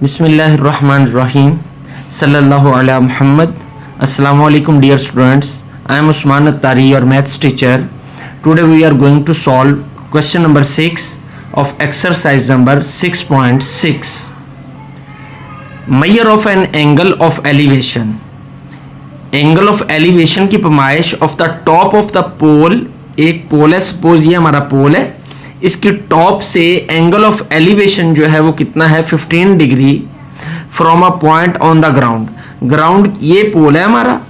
Bismillahirrahmanirrahim. Sallallahu ala Muhammad. Assalamu alaikum dear students. I am Usman Attari, your maths teacher. Today we are going to solve question number 6 of exercise number 6.6. Measure of an angle of elevation. Angle of elevation की पैमाइश of the top of the pole. एक पोल है, suppose ये हमारा पोल है, इसकी top से angle of elevation जो है वो कितना है 15 degree from a point on the ground. Ground ये पोल है हमारा,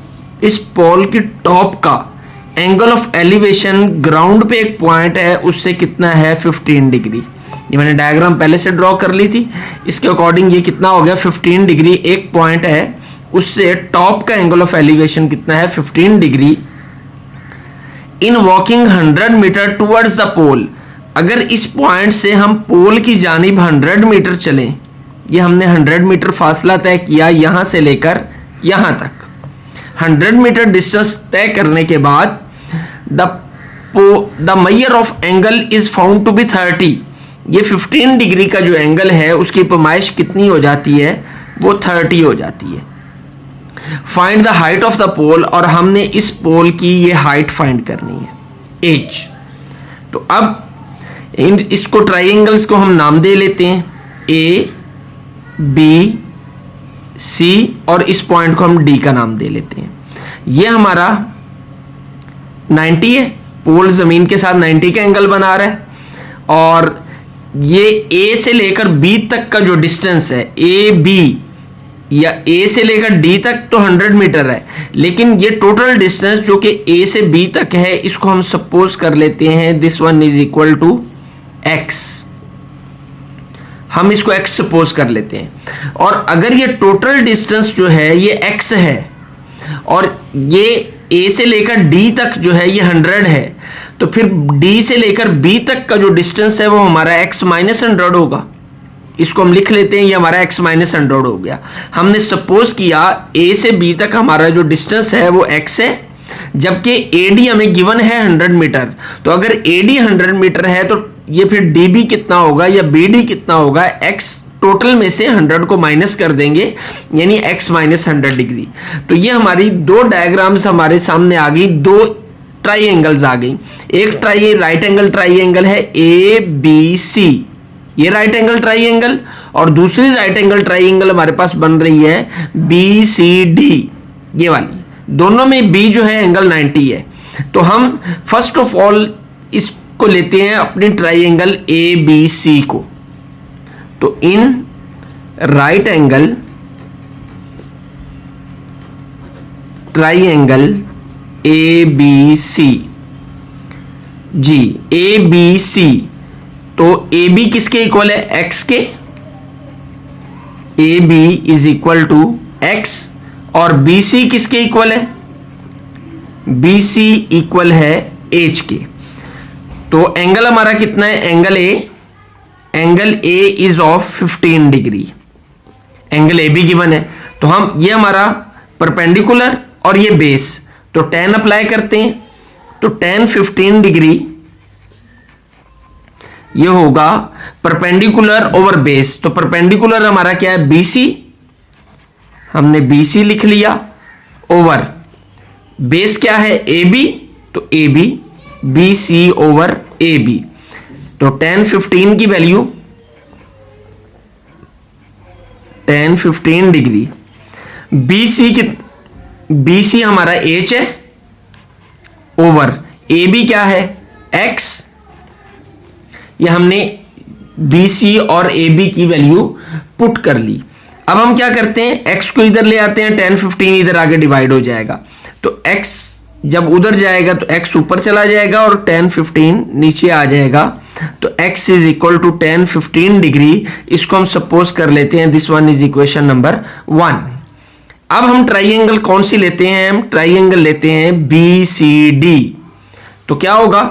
इस पोल की टॉप का एंगल ऑफ एलिवेशन ग्राउंड पे एक पॉइंट है उससे कितना है 15 डिग्री. ये मैंने डायग्राम पहले से ड्रॉ कर ली थी, इसके अकॉर्डिंग ये कितना हो गया 15 डिग्री. एक पॉइंट है उससे टॉप का एंगल ऑफ एलिवेशन कितना है 15 degree. In walking 100 metre towards the pole. अगर इस पॉइंट से हम पोल की जानिब 100 मीटर चलें, ये हमने 100 मीटर फासला तय किया यहां से लेकर यहां तक. 100 मीटर डिस्टेंस तय करने के बाद the measure of angle is found to be 30. ये 15 डिग्री का जो एंगल है उसकी पैमाइश कितनी हो जाती है, वो 30 हो जाती है. Find the height of the pole, और हमने इस पोल की ये हाइट फाइंड करनी है h. तो अब इसको ट्राइंगल्स को हम नाम दे लेते हैं A, B, C, और इस पॉइंट को हम D का नाम दे लेते हैं. ये हमारा 90 है, पोल जमीन के साथ 90 का एंगल बना रहा है, और ये A से लेकर B तक का जो डिस्टेंस है A, B या A से लेकर D तक तो 100 मीटर है, लेकिन ये टोटल डिस्टेंस जो कि A से B तक है इसको हम सपोज कर लेते हैं this one is equal to x. हम इसको x सपोज कर लेते हैं. और अगर ये टोटल डिस्टेंस जो है ये x है और ये A से लेकर D तक जो है ये 100 है, तो फिर D से लेकर B तक का जो डिस्टेंस है वो हमारा x माइनस 100 होगा. इसको हम लिख लेते हैं, ये हमारा x माइनस 100 हो गया. हमने सपोज किया A से B तक हमारा जो डिस्टेंस है वो x है, जबकि AD हमें गिवन है 100 मीटर. तो अगर AD 100 मीटर है तो ये फिर DB कितना होगा या BD कितना होगा, x टोटल में से 100 को माइनस कर देंगे, यानी x माइनस 100 डिग्री. तो ये हमारी दो डायग्राम्स हमारे सामने आ गई, दो ट्राइंगल्स आ गई. एक राइट एंगल ट्राइंगल है ABC, ये राइट एंगल ट्राइंगल, और दूसरी राइट एंगल ट्राइंगल हमारे पास बन रही है BCD, ये वाली. दोनों में B जो है एंगल 90 है. तो हम फर्स्ट ऑफ ऑल इसको लेते हैं अपने ट्राइंगल ABC को. तो in right angle triangle ABC जी, ABC, तो AB किसके इक्वल है, x के. AB is equal to x, और BC किसके इक्वल है, BC इक्वल है h के. तो एंगल हमारा कितना है, angle A is of 15 degree. Angle AB given है, तो हम ये हमारा परपेंडिकुलर और ये बेस, तो tan अप्लाई करते हैं. तो tan 15 डिग्री ये होगा परपेंडिकुलर ओवर बेस. तो परपेंडिकुलर हमारा क्या है BC, हमने BC लिख लिया, ओवर बेस क्या है AB, तो AB, BC ओवर AB. तो tan 15 की वैल्यू tan 15 डिग्री, BC हमारा H है, ओवर AB क्या है X. ये हमने BC और AB की वैल्यू पुट कर ली. अब हम क्या करते हैं, x को इधर ले आते हैं, tan 15 इधर आगे डिवाइड हो जाएगा. तो x जब उधर जाएगा तो x ऊपर चला जाएगा और tan 15 नीचे आ जाएगा. तो x is equal to tan 15 degree. इसको हम सपोज कर लेते हैं this one is equation number 1. अब हम ट्राइंगल कौन सी लेते हैं, हम ट्राइंगल लेते हैं BCD. तो क्या होगा,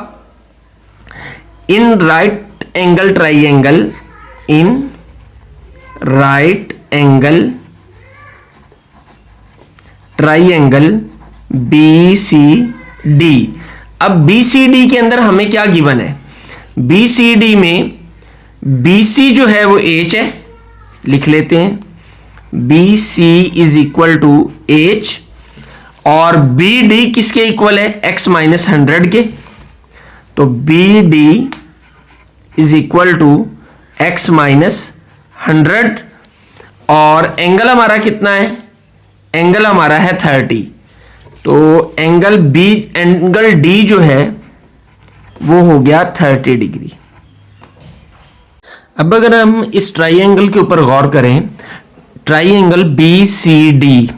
इन राइट एंगल ट्राइंगल, इन राइट एंगल ट्राइंगल BCD. अब BCD के अंदर हमें क्या गिवन है, BCD में BC जो है वो H है, लिख लेते हैं, B C is equal to H, और बी डी किसके इक्वल है, एक्स माइनस 100 के, तो B D is equal to X minus 100, और एंगल हमारा कितना है, एंगल हमारा है 30, तो एंगल डी जो है वो हो गया 30 डिग्री। अब अगर हम इस ट्राइंगल के ऊपर गौर करें, ट्राइंगल बी सी डी,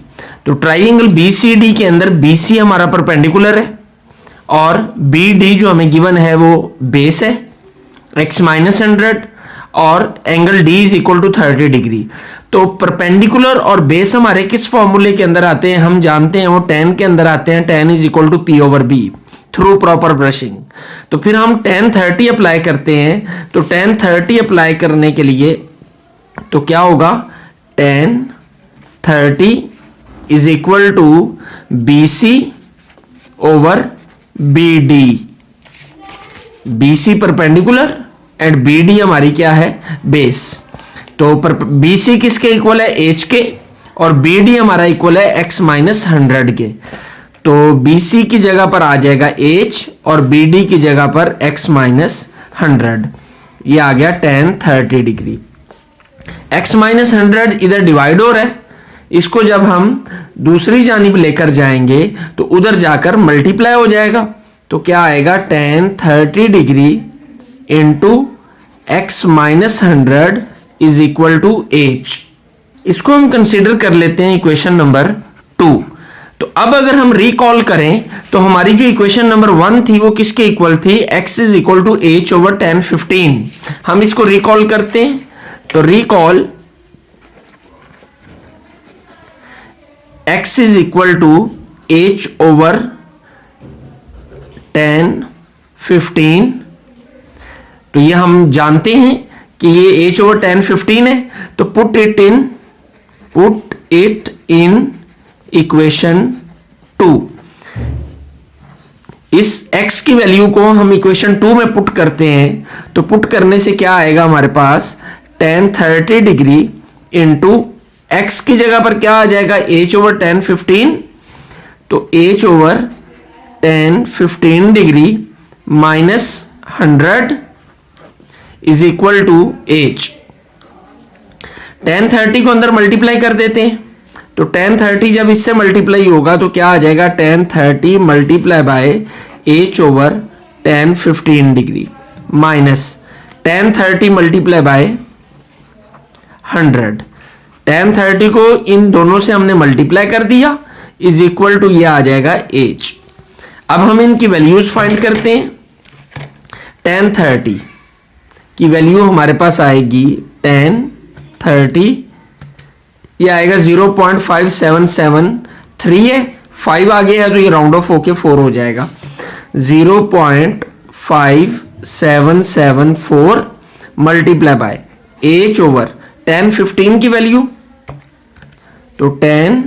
तो ट्राइंगल बी सी डी के अंदर बी सी हमारा परपेंडिकुलर है और बी डी जो हमें गिवन है वो बेस है x माइनस 100, और angle D is equal to 30 degree. तो परपेंडिकुलर और बेस हमारे किस फॉर्मूले के अंदर आते हैं, हम जानते हैं वो tan के अंदर आते हैं, tan is equal to P over B through proper brushing. तो फिर हम tan 30 अप्लाई करते हैं, तो tan 30 अप्लाई करने के लिए तो क्या होगा, tan 30 is equal to B C over B D, B C perpendicular and B D हमारी क्या है, बेस। तो बी सी किसके इक्वल है, एच के, और बी डी हमारा इक्वल है एक्स माइनस 100 के। तो बी सी की जगह पर आ जाएगा एच और बी डी की जगह पर एक्स माइनस 100, ये आ गया tan 30 डिग्री। एक्स माइनस 100 इधर डिवाइड हो रहा है, इसको जब हम दूसरी जानिब लेकर जाएंगे तो उधर जाकर मल्टीप्लाई हो जाएगा, तो क्या आएगा, tan 30 degree into X minus 100 is equal to H. इसको हम कंसीडर कर लेते हैं इक्वेशन नंबर 2। तो अब अगर हम रिकॉल करें तो hमारी जो इक्वेशन नंबर 1 थी वो किसके इक्वल थी, x is equal to H over tan 15। हम इसको रिकॉल करते हैं, तो recall x is equal to H over tan 15, तो ये हम जानते हैं कि ये h ओवर tan 15 है, तो पुट इट इन इक्वेशन 2। इस x की वैल्यू को हम इक्वेशन 2 में पुट करते हैं, तो पुट करने से क्या आएगा हमारे पास, tan 30 डिग्री इंटू x की जगह पर क्या आ जाएगा, h ओवर tan 15, तो h over tan 15 degree minus 100 is equal to h। tan 30 को अंदर मल्टीप्लाई कर देते हैं, तो tan 30 जब इससे मल्टीप्लाई होगा तो क्या आ जाएगा, tan 30 multiply by h over tan 15 degree minus tan 30 multiply by 100। tan 30 को इन दोनों से हमने मल्टीप्लाई कर दिया, इज इक्वल टू ये आ जाएगा h। अब हम इनकी वैल्यूज फाइंड करते हैं। tan 30 की वैल्यू हमारे पास आएगी, tan 30 ये आएगा 0.5773 है, 5 आ गया है तो ये राउंड ऑफ होके 4 हो जाएगा, 0.5774 multiply bye h over tan 15 की वैल्यू, तो tan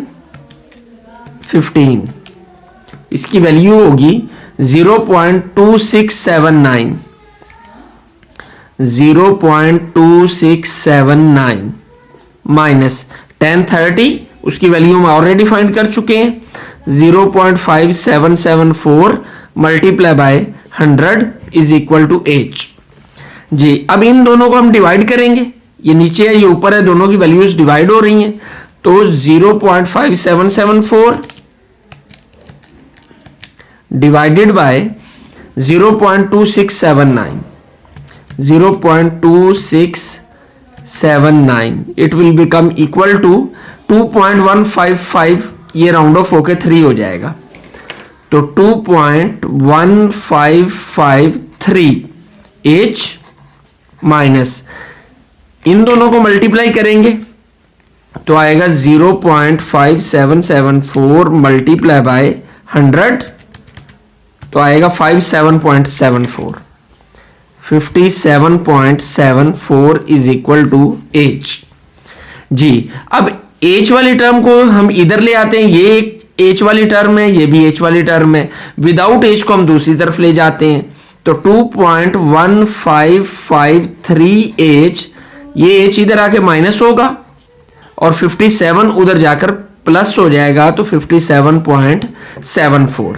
15 इसकी वैल्यू होगी 0.2679 माइनस tan 30 उसकी वैल्यू हम ऑलरेडी फाइंड कर चुके हैं, 0.5774 multiply by 100 is equal to h। जी अब इन दोनों को हम डिवाइड करेंगे, ये नीचे है ये ऊपर है, दोनों की वैल्यूज डिवाइड हो रही हैं, तो 0.5774 divided by 0.2679 it will become equal to 2.155, ये राउंड ऑफ होके 3 हो जाएगा, तो 2.1553 h माइनस इन दोनों को मल्टीप्लाई करेंगे तो आएगा 0.5774 मल्टीप्लाई बाय 100, तो आएगा 57.74 इज इक्वल टू h। जी अब h वाली टर्म को हम इधर ले आते हैं, ये एक h वाली टर्म है, ये भी h वाली टर्म है, विदाउट h को हम दूसरी तरफ ले जाते हैं, तो 2.1553h ये एच इधर आके माइनस होगा और 57 उधर जाकर प्लस हो जाएगा, तो 57.74।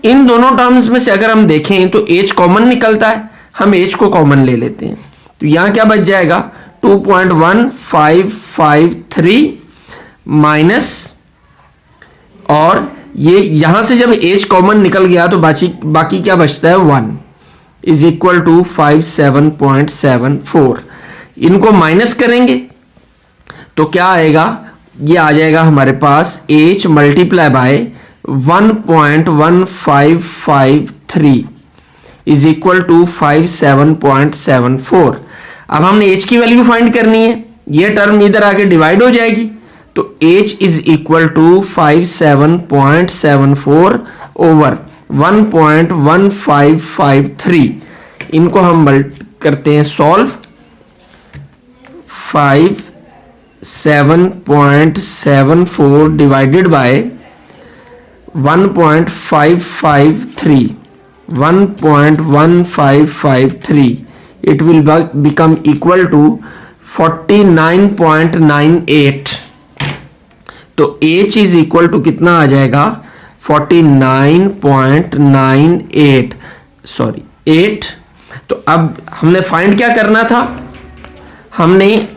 इन दोनों टर्म्स में से अगर हम देखें तो एच कॉमन निकलता है, हम एच को कॉमन ले लेते हैं, तो यहां क्या बच जाएगा 2.1553 माइनस, और ये यहां से जब एच कॉमन निकल गया तो बाकी क्या बचता है 1 इज इक्वल टू 57.74। इनको माइनस करेंगे तो क्या आएगा, ये आ जाएगा हमारे पास h multiply by 1.1553 is equal to 57.74। अब हमने h की वैल्यू फाइंड करनी है, ये टर्म इधर आके डिवाइड हो जाएगी, तो h is equal to 57.74 over 1.1553। इनको हम करते हैं solve. 57.74 divided by 1.1553 it will become equal to 49.98। तो h इज इक्वल टू कितना आ जाएगा 49.98 सॉरी 8। तो अब हमने फाइंड क्या करना था, हमने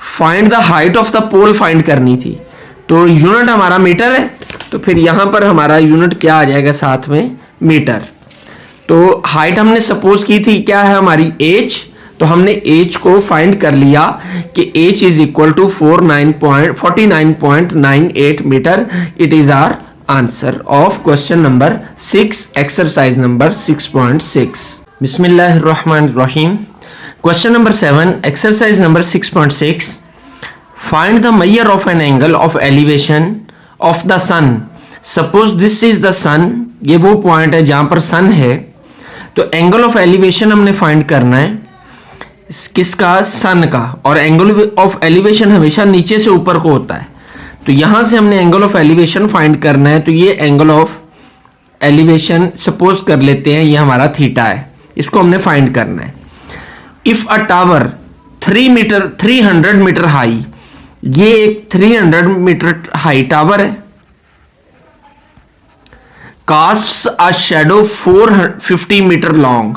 find the height of the pole find करनी थी। तो यूनिट हमारा मीटर है, तो फिर यहां पर हमारा यूनिट क्या आ जाएगा साथ में मीटर। तो हाइट हमने सपोज की थी क्या है हमारी h, तो हमने h को फाइंड कर लिया कि h is equal to 49.98 metre. It is our answer of question number 6, exercise number 6.6। बिस्मिल्लाहिर्रहमानिर्रहीम। Question number 7, exercise number 6.6। Find the measure of an angle of elevation of the sun. Suppose this is the sun, ये वो point है जहां पर sun है, तो angle of elevation हमने find करना है किसका, सन का। और एंगल ऑफ एलिवेशन हमेशा नीचे से ऊपर को होता है, तो यहां से हमने एंगल ऑफ एलिवेशन फाइंड करना है। तो ये एंगल ऑफ एलिवेशन सपोज कर लेते हैं ये हमारा थीटा है, इसको हमने फाइंड करना है। If a tower 300 metre high, ये एक 300 मीटर हाई टावर है, casts a shadow 450 metre long,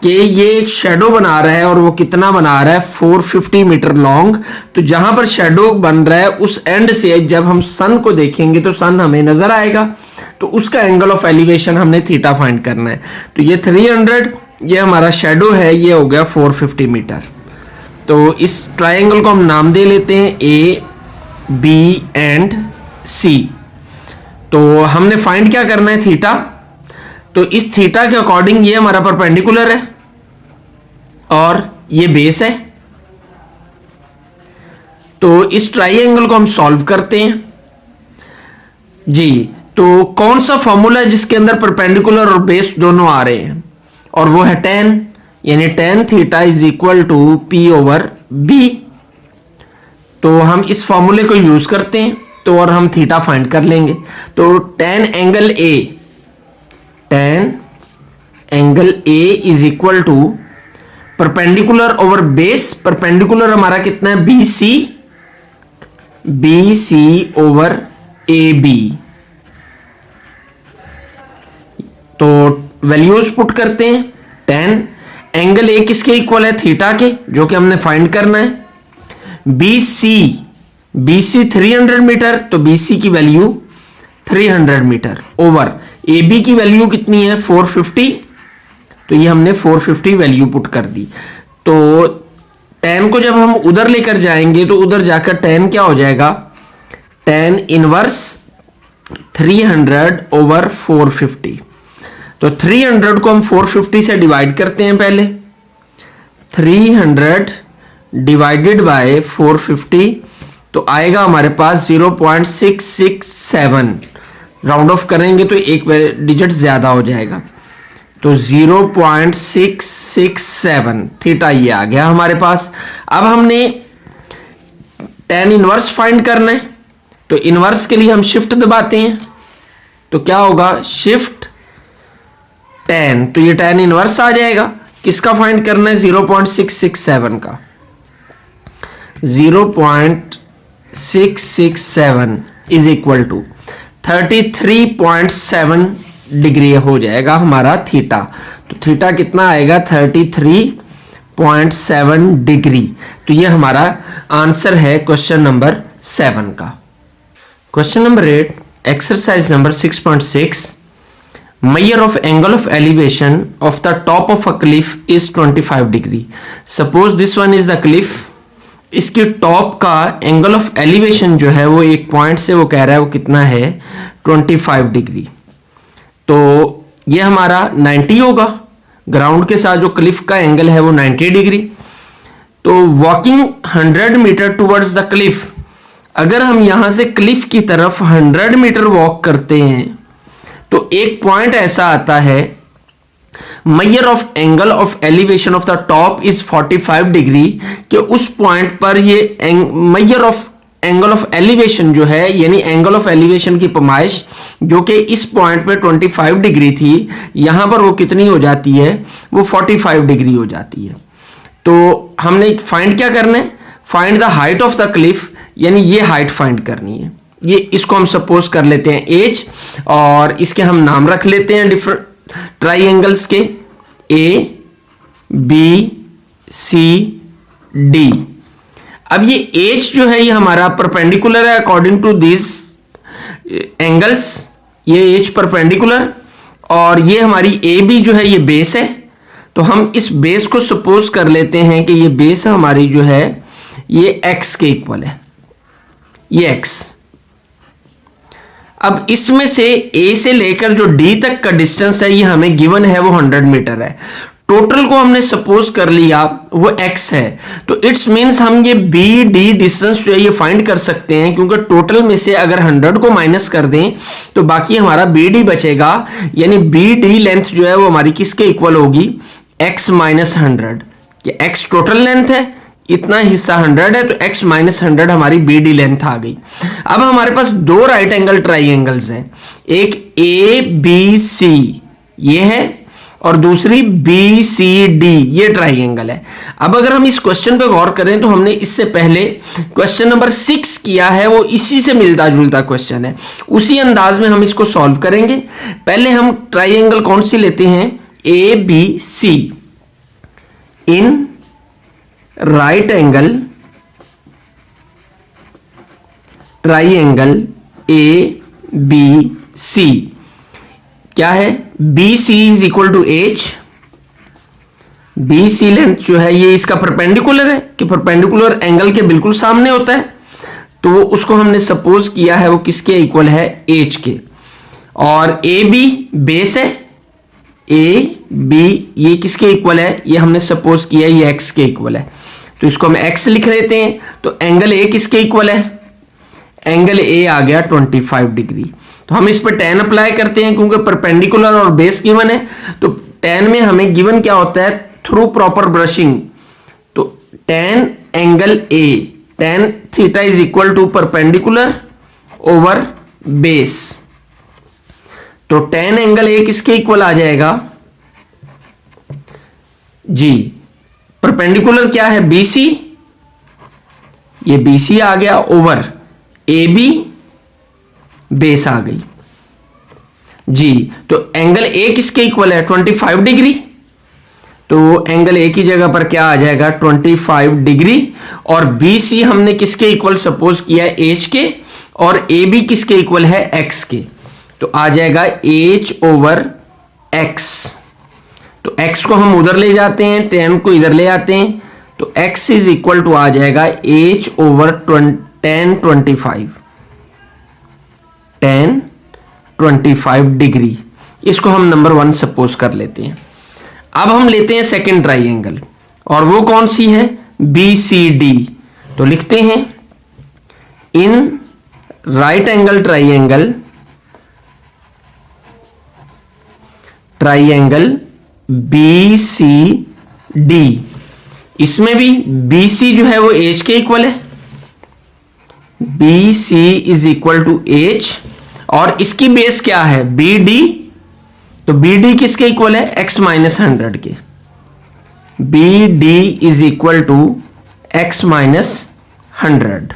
कि ये एक शैडो बना रहा है और वो कितना बना रहा है 450 मीटर लॉन्ग। तो जहां पर शैडो बन रहा है उस एंड से जब हम सन को देखेंगे तो सन हमें नजर आएगा, तो उसका एंगल ऑफ एलिवेशन हमने थीटा फाइंड करना है। तो ये 300, ये हमारा शैडो है, ये हो गया 450 मीटर। तो इस ट्रायंगल को हम नाम दे लेते हैं ए, बी एंड सी। तो हमने फाइंड क्या करना है थीटा, तो इस थीटा के अकॉर्डिंग ये हमारा परपेंडिकुलर है और ये बेस है। तो इस ट्रायंगल को हम सॉल्व करते हैं जी। तो कौन सा फॉर्मूला है जिसके अंदर परपेंडिकुलर और बेस दोनों आ रहे हैं, और वो है tan, यानी tan theta is equal to P over B। तो हम इस फॉर्मूले को यूज करते हैं तो और हम थीटा फाइंड कर लेंगे। तो tan angle A is equal to perpendicular over base. Perpendicular हमारा कितना है BC ओवर AB। तो वैल्यूज पुट करते हैं। tan एंगल A किसके इक्वल है, थीटा के, जो कि हमने फाइंड करना है। BC 300 मीटर, तो BC की वैल्यू 300 मीटर ओवर AB की वैल्यू कितनी है 450, तो ये हमने 450 वैल्यू पुट कर दी। तो tan को जब हम उधर लेकर जाएंगे तो उधर जाकर tan क्या हो जाएगा, tan इनवर्स 300 ओवर 450। तो 300 को हम 450 से डिवाइड करते हैं पहले। 300 डिवाइडेड बाय 450, तो आएगा हमारे पास 0.667। राउंड ऑफ करेंगे तो एक डिजिट ज्यादा हो जाएगा, तो 0.667 थीटा ये आ गया हमारे पास। अब हमने tan इनवर्स फाइंड करना है, तो इनवर्स के लिए हम शिफ्ट दबाते हैं, तो क्या होगा शिफ्ट tan, तो ये tan इनवर्स आ जाएगा। किसका फाइंड करना है 0.667 का, 0.667 इज इक्वल टू 33.7 डिग्री हो जाएगा हमारा थीटा। तो थीटा कितना आएगा? 33.7 डिग्री। तो ये हमारा आंसर है क्वेश्चन नंबर 7 का। Question number 8, exercise number 6.6, measure of angle of elevation of the top of a cliff is 25 degree. Suppose this one is the cliff. इसके टॉप का एंगल ऑफ एलिवेशन जो है वो एक पॉइंट से वो कह रहा है वो कितना है? 25 डिग्री। तो ये हमारा 90 होगा। ग्राउंड के साथ जो क्लिफ का एंगल है वो 90 डिग्री। तो walking 100 metre towards the cliff, अगर हम यहां से क्लिफ की तरफ 100 मीटर वॉक करते हैं तो एक पॉइंट ऐसा आता है, major of angle of elevation of the top is 45 degree, कि उस पॉइंट पर ये major of angle of elevation जो है, यानी एंगल ऑफ एलिवेशन की पैमाइश जो कि इस पॉइंट पे 25 डिग्री थी, यहां पर वो कितनी हो जाती है? वो 45 डिग्री हो जाती है। तो हमने फाइंड क्या करना है? Find the height of the Cliff, यानी ये हाइट फाइंड करनी है। ये इसको हम सपोज कर लेते हैं एज, और इसके हम नाम रख लेते हैं डिफरेंट ट्राइंगल्स के, ए बी सी डी। अब ये एज जो है ये हमारा परपेंडिकुलर है अकॉर्डिंग टू दिस एंगल्स, ये एज परपेंडिकुलर, और ये हमारी ए बी जो है ये बेस है। तो हम इस बेस को सपोज कर लेते हैं कि ये बेस हमारी जो है ये एक्स के इक्वल है, ये एक्स। अब इसमें से ए से लेकर जो डी तक का डिस्टेंस है ये हमें गिवन है वो 100 मीटर है। टोटल को हमने सपोज कर लिया वो x है, तो इट्स मींस हम ये बी डी डिस्टेंस जो है ये फाइंड कर सकते हैं, क्योंकि टोटल में से अगर 100 को माइनस कर दें तो बाकी हमारा बी डी बचेगा। यानी बी डी लेंथ जो है वो हमारी किसके इक्वल होगी? x minus 100। ये x टोटल लेंथ है, इतना हिस्सा 100 है, तो x माइनस 100 हमारी बी डी लेंथ आ गई। अब हमारे पास दो राइट एंगल ट्राइंगल्स हैं, एक ए बी सी ये है और दूसरी बी सी डी ये ट्राइंगल है। अब अगर हम इस क्वेश्चन पे गौर करें तो हमने इससे पहले क्वेश्चन नंबर 6 किया है, वो इसी से मिलता जुलता क्वेश्चन है, उसी अंदाज में हम इसको सॉल्व करेंगे। पहले हम ट्राइंगल कौन सी लेते हैं? A B C. In right angle triangle A B C क्या है? B C is equal to H. B C length जो है ये इसका परपेंडिकुलर है, कि परपेंडिकुलर एंगल के बिल्कुल सामने होता है, तो उसको हमने सपोज किया है वो किसके इक्वल है? एच के। और ए बी बेस है, ए बी ये किसके इक्वल है? ये हमने सपोज किया ये एक्स के इक्वल है, तो इसको हम एक्स लिख लेते हैं। तो एंगल ए किसके इक्वल है? एंगल ए आ गया 25 डिग्री। तो हम इस पर tan अप्लाई करते हैं, क्योंकि परपेंडिकुलर और बेस गिवन है, तो tan में हमें गिवन क्या होता है? Through proper brushing. तो tan angle A, tan theta is equal to perpendicular over base. तो tan एंगल ए किसके इक्वल आ जाएगा जी? परपेंडिकुलर क्या है? BC, ये BC आ गया ओवर AB, बेस आ गई जी। तो एंगल ए किसके इक्वल है? 25 डिग्री। तो एंगल ए की जगह पर क्या आ जाएगा? 25 डिग्री। और BC हमने किसके इक्वल सपोज किया है? H के। और AB किसके इक्वल है? X के। तो आ जाएगा H ओवर X। तो X को हम उधर ले जाते हैं, tan को इधर ले आते हैं, तो X इज इक्वल टू आ जाएगा H over tan 25, tan 25 degree. इसको हम नंबर 1 सपोज कर लेते हैं। अब हम लेते हैं सेकेंड ट्राइंगल, और वो कौन सी है? BCD। तो लिखते हैं इन राइट एंगल ट्राइंगल BCD। इसमें भी BC जो है वो H के इक्वल है, BC is equal to H, और इसकी बेस क्या है? BD। तो BD किसके इक्वल है? X माइनस 100 के। BD is equal to X minus 100।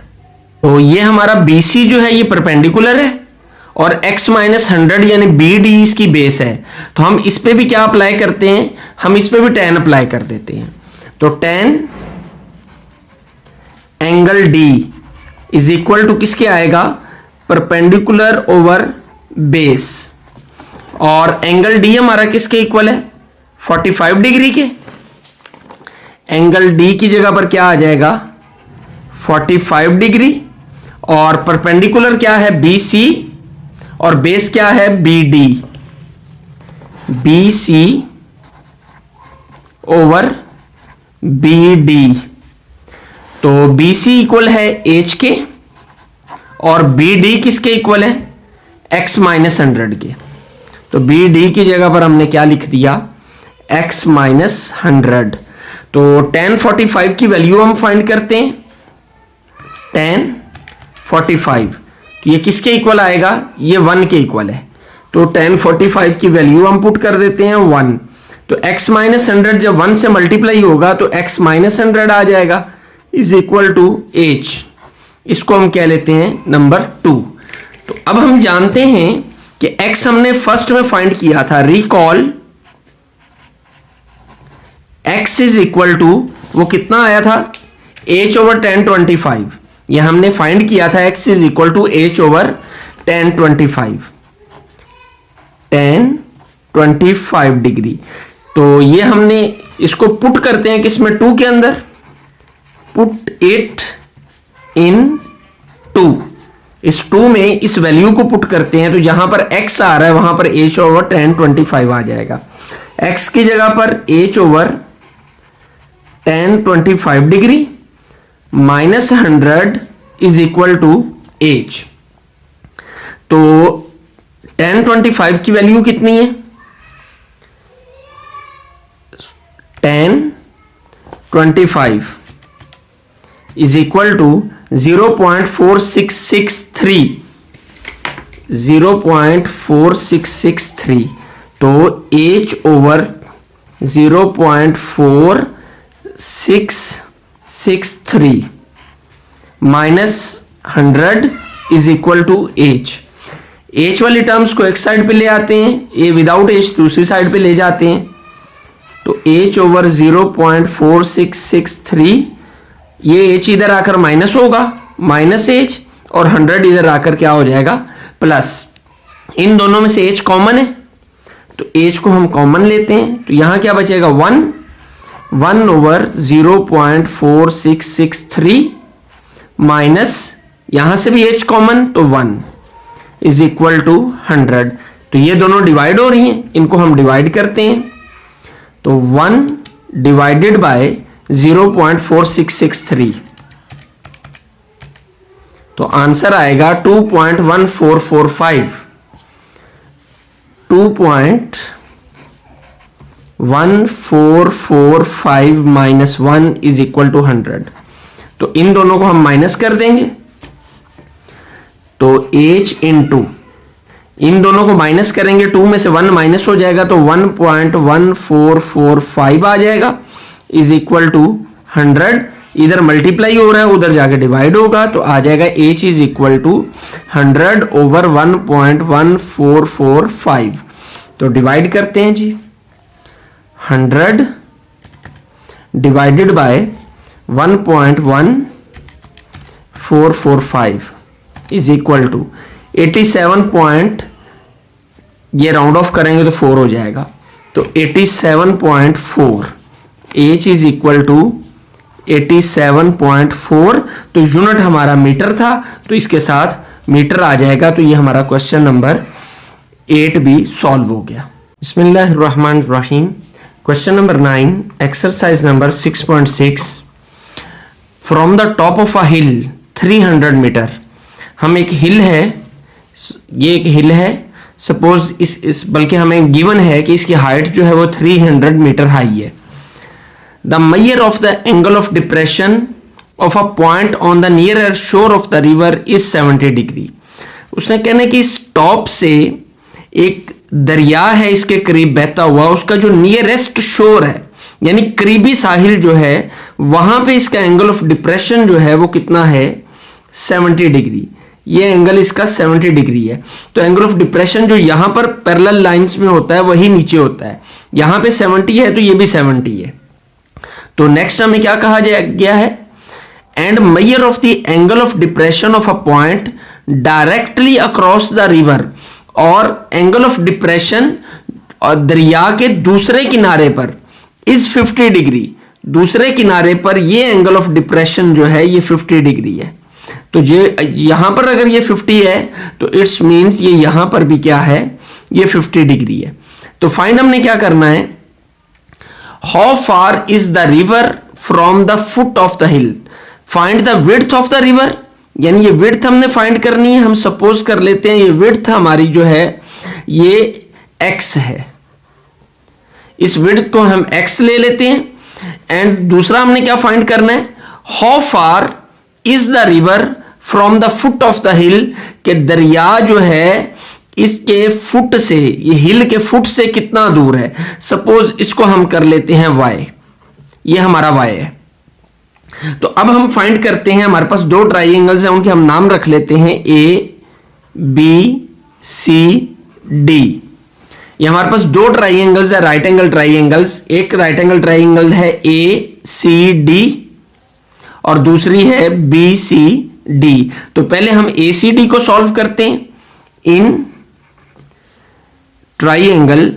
तो ये हमारा BC जो है ये परपेंडिकुलर है और x माइनस 100 यानी BD इसकी बेस है। तो हम इस पे भी क्या अप्लाई करते हैं, हम इस पे भी tan अप्लाई कर देते हैं। तो tan angle D is equal to किसके आएगा, परपेंडिकुलर ओवर बेस, और एंगल D हमारा किसके इक्वल है, 45 डिग्री के। एंगल D की जगह पर क्या आ जाएगा, 45 डिग्री, और परपेंडिकुलर क्या है BC, और बेस क्या है BD, BC ओवर BD। तो BC इक्वल है H के और BD किसके इक्वल है, x माइनस 100 के। तो BD की जगह पर हमने क्या लिख दिया, x माइनस 100। तो tan 45 की वैल्यू हम फाइंड करते हैं, tan 45 तो ये किसके इक्वल आएगा, ये 1 के इक्वल है। तो tan 45 की वैल्यू हम पुट कर देते हैं 1। तो x माइनस 100 जब 1 से मल्टीप्लाई होगा तो x माइनस 100 आ जाएगा, इज इक्वल टू h। इसको हम कह लेते हैं नंबर 2। तो अब हम जानते हैं कि x हमने फर्स्ट में फाइंड किया था, recall x is equal to वो कितना आया था, h ओवर tan 25। ये हमने फाइंड किया था x is equal to h over tan 25, tan 25 degree. तो ये हमने इसको पुट करते हैं किसमें, 2 के अंदर, पुट इट इन 2। इस 2 में इस वैल्यू को पुट करते हैं तो जहां पर x आ रहा है वहां पर h ओवर tan 25 आ जाएगा। x की जगह पर h over tan 25 degree minus 100 is equal to h। तो tan 25 की वैल्यू कितनी है, tan 25 इज इक्वल टू 0.4663, 0.4663। तो h over 0.4663 minus 100 is equal to h। h वाली टर्म्स को एक साइड पे ले आते हैं, a विदाउट h दूसरी साइड पे ले जाते हैं। तो h ओवर 0.4663, ये h इधर आकर माइनस होगा, माइनस h, और 100 इधर आकर क्या हो जाएगा, प्लस। इन दोनों में से h कॉमन है तो h को हम कॉमन लेते हैं। तो यहां क्या बचेगा, 1 ओवर 0.4663 माइनस, यहां से भी h कॉमन तो 1 इज इक्वल टू 100। तो ये दोनों डिवाइड हो रही हैं, इनको हम डिवाइड करते हैं। तो 1 डिवाइडेड बाय 0.4663, तो आंसर आएगा 2.1445, 2.1445 माइनस 1 इज इक्वल टू 100। तो इन दोनों को हम माइनस कर देंगे, तो h इंटू इन दोनों को माइनस करेंगे, 2 में से 1 माइनस हो जाएगा तो 1.1445 आ जाएगा, इज इक्वल टू 100। इधर मल्टीप्लाई हो रहा है, उधर जाके डिवाइड होगा तो आ जाएगा h is equal to 100 over 1.1445। तो डिवाइड करते हैं जी, 100 divided by 1.1445 is equal to 87 ये राउंड ऑफ करेंगे तो 4 हो जाएगा, तो 87.4। h is equal to 87.4। तो यूनिट हमारा मीटर था, तो इसके साथ मीटर आ जाएगा। तो ये हमारा क्वेश्चन नंबर 8 भी सॉल्व हो गया। बिस्मिल्लाहिर्रहमानिर्रहीम। Question number 9, exercise number 6.6। From the top of a hill 300 metre. हम एक हिल है, ये एक हिल है, सपोज इस बल्कि हमें गिवन है कि इसकी हाइट जो है वो 300 मीटर हाई है। The measure of the angle of depression of a point on the nearer shore of the river is 70 degree. उसने कहना कि इस टॉप से एक दरिया है इसके करीब बहता हुआ, उसका जो नियरेस्ट शोर है यानी करीबी साहिल जो है वहां पे इसका एंगल ऑफ डिप्रेशन जो है वो कितना है, 70 डिग्री। ये एंगल इसका 70 डिग्री है। तो एंगल ऑफ डिप्रेशन जो यहां पर पैरेलल लाइंस में होता है वही नीचे होता है। यहां पे 70 है तो ये भी 70 है। तो नेक्स्ट हमें क्या कहा गया है, and major of the angle of depression of a point directly across the river, और एंगल ऑफ डिप्रेशन और दरिया के दूसरे किनारे पर इज 50 डिग्री। दूसरे किनारे पर ये एंगल ऑफ डिप्रेशन जो है ये 50 डिग्री है। तो ये यहां पर अगर ये 50 है तो इट्स मींस ये यहां पर भी क्या है, ये 50 डिग्री है। तो फाइंड हमने क्या करना है, how far is the river from the foot of the hill, find the width of the river, यानी ये विड्थ हमने फाइंड करनी है। हम सपोज कर लेते हैं ये विड्थ हमारी जो है ये x है, इस विड्थ को हम x ले लेते हैं। एंड दूसरा हमने क्या फाइंड करना है, how far is the river from the foot of the हिल, के दरिया जो है इसके फुट से, ये हिल के फुट से कितना दूर है। सपोज इसको हम कर लेते हैं y, ये हमारा y है। तो अब हम फाइंड करते हैं, हमारे पास दो ट्राइंगल्स हैं, उनके हम नाम रख लेते हैं A B C D। ये हमारे पास दो ट्राइंगल्स है, राइट एंगल ट्राइंगल्स। एक राइट एंगल ट्राइंगल है ACD और दूसरी है BCD। तो पहले हम ACD को सॉल्व करते हैं। In triangle,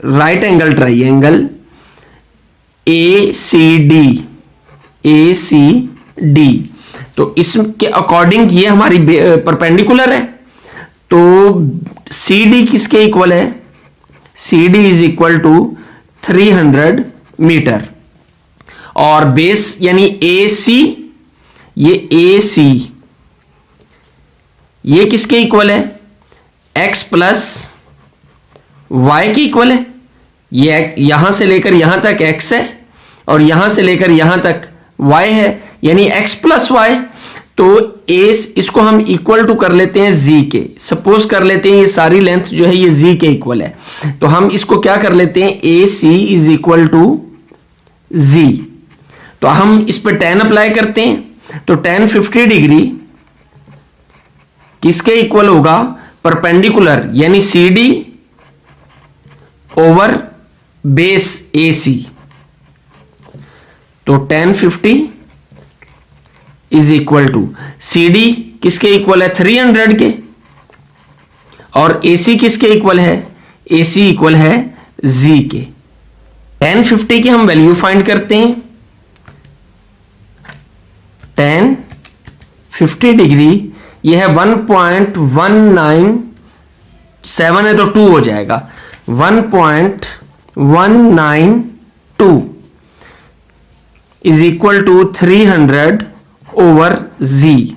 right angle triangle ACD, तो इसके अकॉर्डिंग ये हमारी परपेंडिकुलर है। तो CD किसके इक्वल है, CD is equal to 300 metre. और बेस यानी AC, ये AC ये किसके इक्वल है, x प्लस y के इक्वल है। ये यहां से लेकर यहां तक x है और यहां से लेकर यहां तक y है, यानी x प्लस वाई। तो इसको हम इक्वल टू कर लेते हैं z के। सपोज कर लेते हैं ये सारी लेंथ जो है ये z के इक्वल है, तो हम इसको क्या कर लेते हैं, AC is equal to z। तो हम इस पर tan अप्लाई करते हैं। तो tan 50 डिग्री किसके इक्वल होगा, परपेंडिकुलर यानी CD ओवर बेस AC। तो tan 50 is equal to CD किसके इक्वल है, 300 के, और AC किसके इक्वल है, AC इक्वल है Z के। tan 50 की हम वैल्यू फाइंड करते हैं। tan 50 डिग्री ये है 1.197 है तो 2 हो जाएगा, 1.192 is equal to 300 over Z।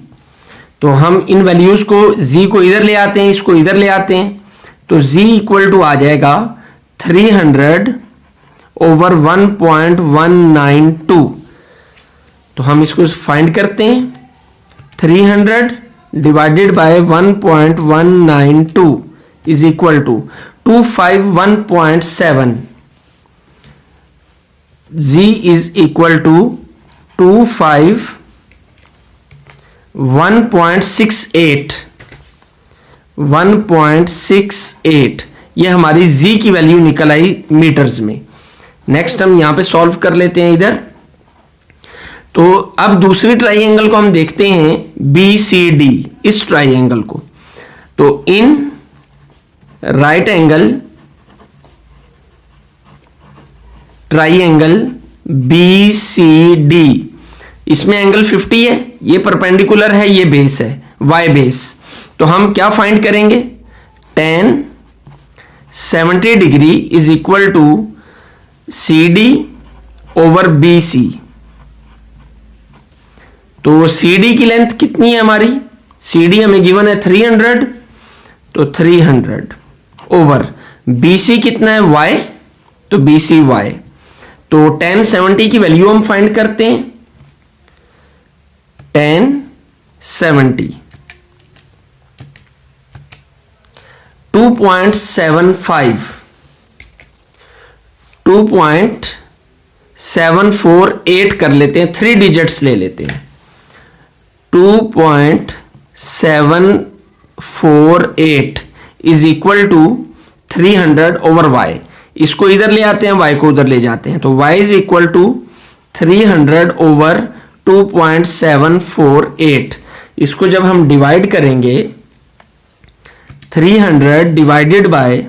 तो हम इन वैल्यूज को, Z को इधर ले आते हैं, इसको इधर ले आते हैं, तो Z इक्वल टू आ जाएगा 300 ओवर 1.192। तो हम इसको फाइंड करते हैं, 300 divided by 1.192 is equal to 251.7। Z is equal to 1.68 ये हमारी Z की वैल्यू निकल आई मीटर्स में। नेक्स्ट हम यहां पे सॉल्व कर लेते हैं इधर। तो अब दूसरी ट्राइंगल को हम देखते हैं BCD, इस ट्राइंगल को। तो in right angle triangle BCD, इसमें एंगल 50 है, ये परपेंडिकुलर है, ये बेस है y बेस। तो हम क्या फाइंड करेंगे, tan 70 degree is equal to CD over BC। तो CD की लेंथ कितनी है हमारी, CD हमें गिवन है 300, तो 300 ओवर BC कितना है y, तो BC y। तो tan 70 की वैल्यू हम फाइंड करते हैं, tan 70 2.75 2.748 कर लेते हैं, 3 डिजिट्स ले लेते हैं। 2.748 is equal to 300 over y। इसको इधर ले आते हैं, y को उधर ले जाते हैं, तो y is equal to 300 over 2.748। इसको जब हम डिवाइड करेंगे, 300 डिवाइडेड बाय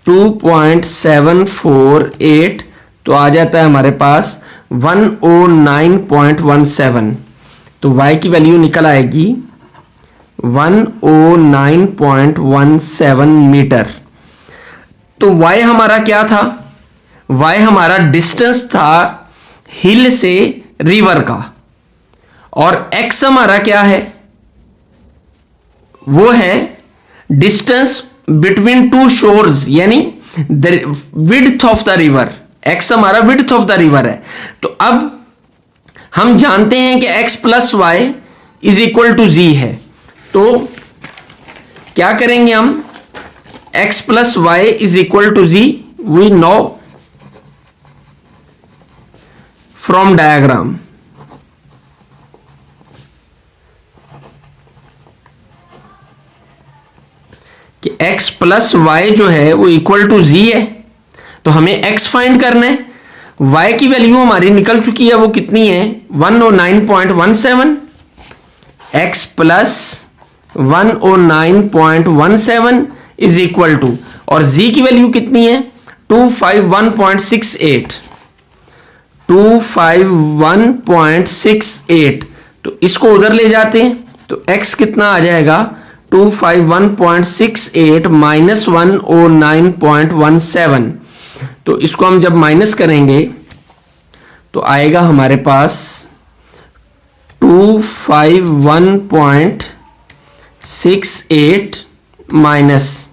2.748 तो आ जाता है हमारे पास 109.17। तो y की वैल्यू निकल आएगी 109.17 मीटर। तो y हमारा क्या था? y हमारा डिस्टेंस था हिल से रिवर का, और x हमारा क्या है? वो है डिस्टेंस बिटवीन टू शोर्स, यानी width of the river. x हमारा विड्थ ऑफ द रिवर है। तो अब हम जानते हैं कि x plus Y is equal to G है। तो क्या करेंगे हम? x plus Y is equal to G we know from diagram. कि x प्लस वाई जो है वो इक्वल टू जी है, तो हमें x फाइंड करना है। y की वैल्यू हमारी निकल चुकी है, वो कितनी है? 109.17। x plus 109.17 is equal to, और z की वैल्यू कितनी है? 251.68। 251.68। तो इसको उधर ले जाते हैं, तो x कितना आ जाएगा? 251.68 माइनस 109.17। तो इसको हम जब माइनस करेंगे तो आएगा हमारे पास 251.68 minus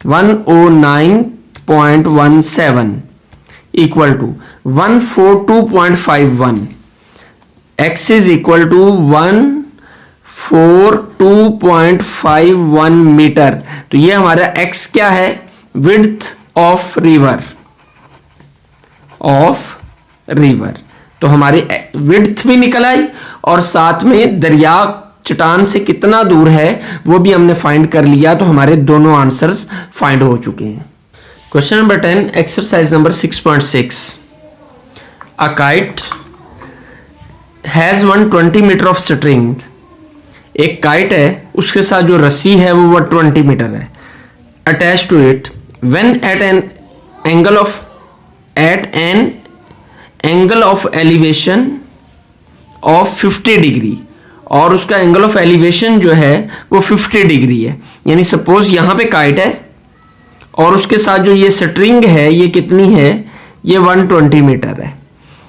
109.17 equal to 142.51। x is equal to 142.51 metre. तो ये हमारा x क्या है? Width of river. तो हमारी विड्थ भी निकल आई, और साथ में दरिया चट्टान से कितना दूर है वो भी हमने फाइंड कर लिया। तो हमारे दोनों आंसर्स फाइंड हो चुके हैं। Question number 10, exercise number 6.6। A kite has 120 metre of string. एक काइट है, उसके साथ जो रस्सी है वो 120 मीटर है। Attach to it when at an angle of elevation of 50 degree, और उसका एंगल ऑफ एलिवेशन जो है वो 50 डिग्री है। यानी सपोज यहां पे काइट है और उसके साथ जो ये स्ट्रिंग है ये कितनी है? ये 120 मीटर है,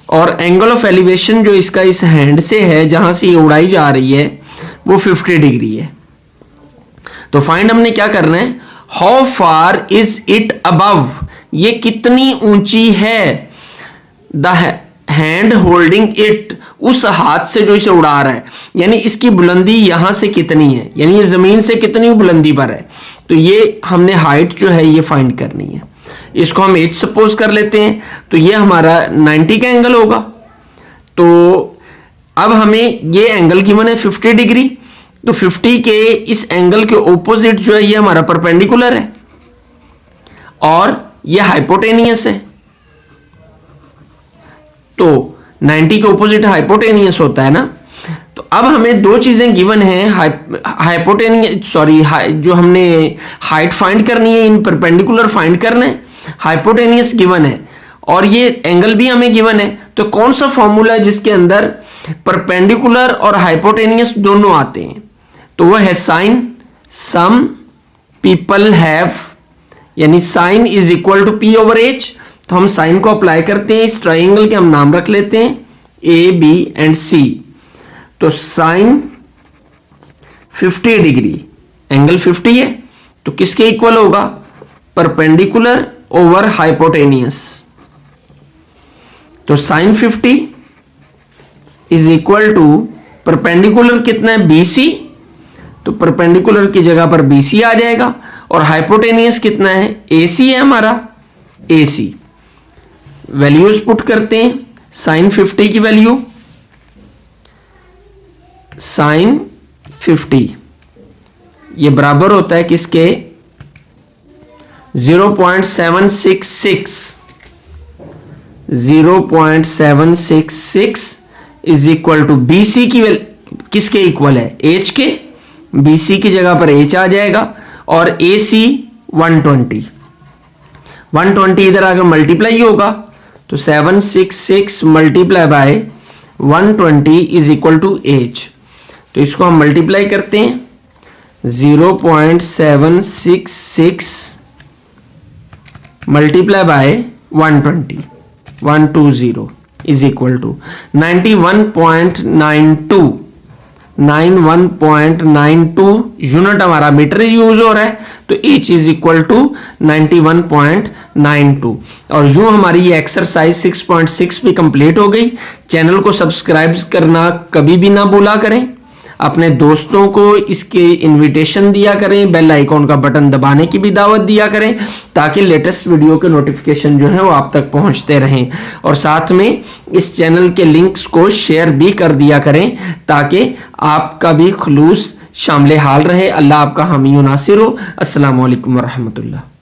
और एंगल ऑफ एलिवेशन जो इसका इस हैंड से है जहां से ये उड़ाई जा रही है वो 50 डिग्री है। तो फाइंड हमने क्या करना है? How far is it above, ये कितनी ऊंची है? द हैंड होल्डिंग इट, उस हाथ से जो इसे उड़ा रहा है, यानी इसकी बुलंदी यहां से कितनी है, यानी ये जमीन से कितनी बुलंदी पर है। तो ये हमने हाइट जो है ये फाइंड करनी है। इसको हम h सपोज कर लेते हैं, तो ये हमारा 90 का एंगल होगा। तो अब हमें ये एंगल गिवन है 50 डिग्री, तो 50 के इस एंगल के ऑपोजिट जो है ये हमारा परपेंडिकुलर है, और ये हाइपोटेनियस है। तो 90 के ऑपोजिट हाइपोटेनियस होता है ना। तो अब हमें दो चीजें गिवन है, जो हमने हाइट फाइंड करनी है, इन परपेंडिकुलर फाइंड करना है, हाइपोटेनियस गिवन है, और ये एंगल भी हमें गिवन है। तो कौन सा फॉर्मूला है जिसके अंदर परपेंडिकुलर और हाइपोटेनियस दोनों आते हैं? तो वो है साइन सम पीपल हैव, यानी sine is equal to P over H. तो हम साइन को अप्लाई करते हैं, इस ट्राइंगल के हम नाम रख लेते हैं ए बी एंड सी। तो साइन 50 डिग्री, एंगल 50 है, तो किसके इक्वल होगा? Perpendicular over hypotenuse. तो sine 50 is equal to perpendicular कितना है? BC। तो परपेंडिकुलर की जगह पर BC आ जाएगा, और हाइपोटेनियस कितना है, AC है हमारा, AC। वैल्यूज पुट करते हैं, साइन 50 की वैल्यू, साइन 50 ये बराबर होता है किसके, 0.766 इज इक्वल टू BC की किसके इक्वल है, H के। BC की जगह पर H आ जाएगा और AC 120 इधर आकर मल्टीप्लाई होगा, तो 766 multiply by 120 is equal to H। तो इसको हम मल्टीप्लाई करते हैं, 0.766 multiply by 120 is equal to 91.92 unit हमारा मीटर यूज हो रहा है, तो H इज इक्वल टू 91.92। और यूं हमारी ये एक्सरसाइज 6.6 भी कंप्लीट हो गई। चैनल को सब्सक्राइब करना कभी भी ना भूला करें, अपने दोस्तों को इसके इनविटेशन दिया करें, बेल आइकॉन का बटन दबाने की भी दावत दिया करें, ताकि लेटेस्ट वीडियो के नोटिफिकेशन जो है वो आप तक पहुंचते रहें। और साथ में इस चैनल के लिंक्स को शेयर भी कर दिया करें, ताकि आपका भी खुलूस शामिल हाल रहे। अल्लाह आपका हामी नासिर हो। अस्सलामु अलैकुम वरहमतुल्लाह।